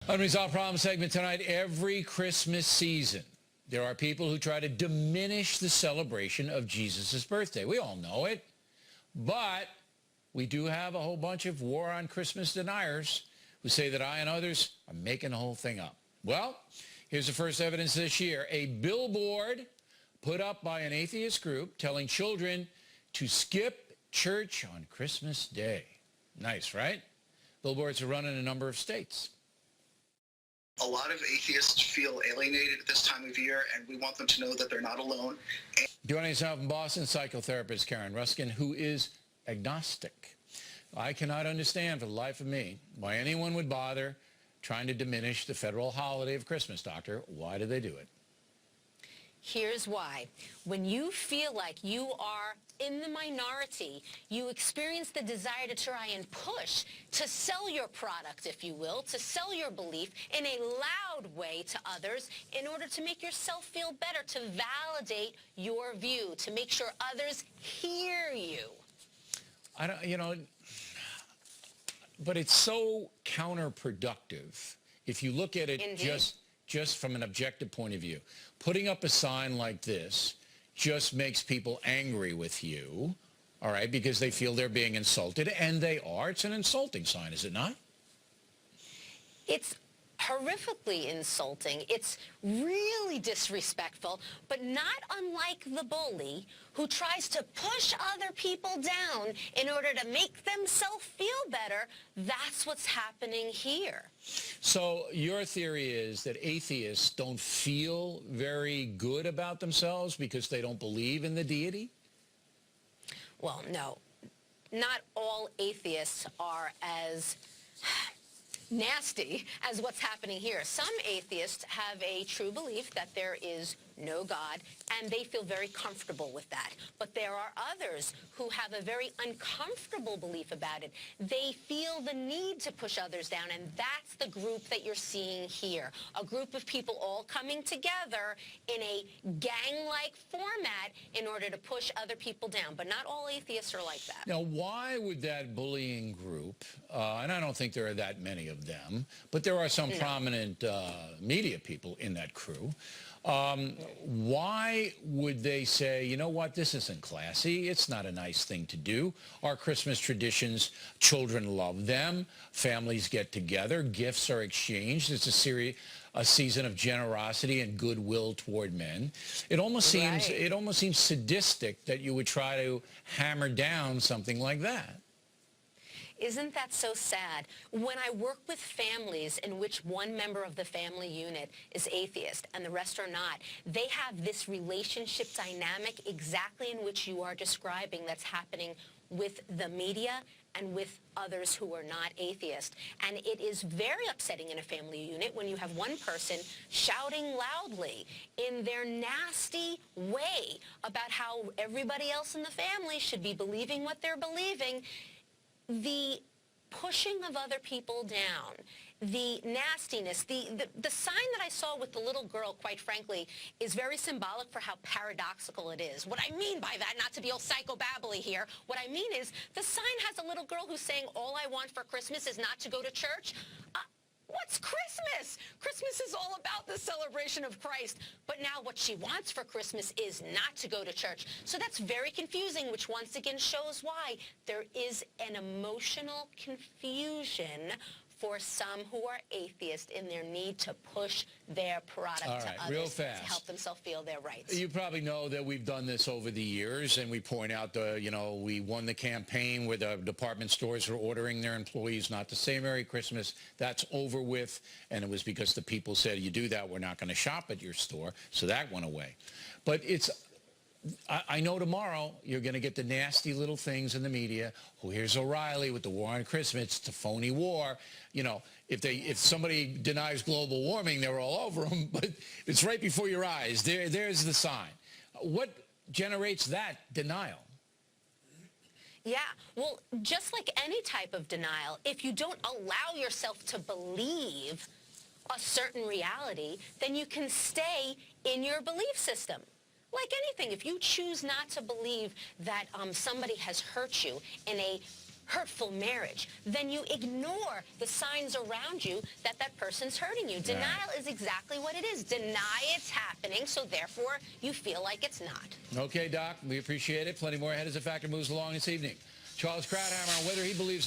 Unresolved Problem segment tonight. Every Christmas season, there are people who try to diminish the celebration of Jesus' birthday. We all know it. But we do have a whole bunch of war on Christmas deniers who say that I and others are making the whole thing up. Well, here's the first evidence this year. A billboard put up by an atheist group telling children to skip church on Christmas Day. Nice, right? Billboards are run in a number of states. A lot of atheists feel alienated at this time of year, and we want them to know that they're not alone. Joining us now from Boston, psychotherapist Karen Ruskin, who is agnostic. I cannot understand for the life of me why anyone would bother trying to diminish the federal holiday of Christmas, Doctor. Why do they do it? Here's why. When you feel like you are in the minority, you experience the desire to try and push, to sell your product, if you will, to sell your belief in a loud way to others in order to make yourself feel better, to validate your view, to make sure others hear you. I don't, but it's so counterproductive if you look at it. Indeed. just from an objective point of view. Putting up a sign like this just makes people angry with you, all right, because they feel they're being insulted, and they are. It's an insulting sign, is it not? It's horrifically insulting. It's really disrespectful, but not unlike the bully who tries to push other people down in order to make themselves feel better. That's what's happening here. So your theory is that atheists don't feel very good about themselves because they don't believe in the deity? Well, no. Not all atheists are as nasty as what's happening here. Some atheists have a true belief that there is no God, and they feel very comfortable with that. But there are others who have a very uncomfortable belief about it. They feel the need to push others down, and that's the group that you're seeing here. A group of people all coming together in a gang-like format in order to push other people down. But not all atheists are like that. Now, why would that bullying group, and I don't think there are that many of them, but there are some prominent media people in that crew, why would they say, you know what, this isn't classy, it's not a nice thing to do. Our Christmas traditions, children love them, families get together, gifts are exchanged, it's a season of generosity and goodwill toward men. It almost seems sadistic that you would try to hammer down something like that. Isn't that so sad? When I work with families in which one member of the family unit is atheist and the rest are not, they have this relationship dynamic exactly in which you are describing that's happening with the media and with others who are not atheist. And it is very upsetting in a family unit when you have one person shouting loudly in their nasty way about how everybody else in the family should be believing what they're believing. The pushing of other people down, the nastiness, the sign that I saw with the little girl, quite frankly, is very symbolic for how paradoxical it is. What I mean by that, not to be all psychobabbly here, what I mean is the sign has a little girl who's saying, all I want for Christmas is not to go to church. What's Christmas? Christmas is all about the celebration of Christ. But now what she wants for Christmas is not to go to church. So that's very confusing, which once again shows why there is an emotional confusion for some who are atheists in their need to push their product to others real fast. to help themselves feel their rights. You probably know that we've done this over the years, and we point out we won the campaign where the department stores were ordering their employees not to say Merry Christmas. That's over with, and it was because the people said, you do that, we're not going to shop at your store, so that went away. But I know tomorrow you're going to get the nasty little things in the media. Oh, here's O'Reilly with the war on Christmas. It's a phony war. You know, if somebody denies global warming, they're all over them. But it's right before your eyes. There's the sign. What generates that denial? Yeah, well, just like any type of denial, if you don't allow yourself to believe a certain reality, then you can stay in your belief system. Like anything, if you choose not to believe that somebody has hurt you in a hurtful marriage, then you ignore the signs around you that that person's hurting you. Denial is exactly what it is. Deny it's happening, so therefore you feel like it's not. Okay, Doc, we appreciate it. Plenty more ahead as the Factor moves along this evening. Charles Krauthammer on whether he believes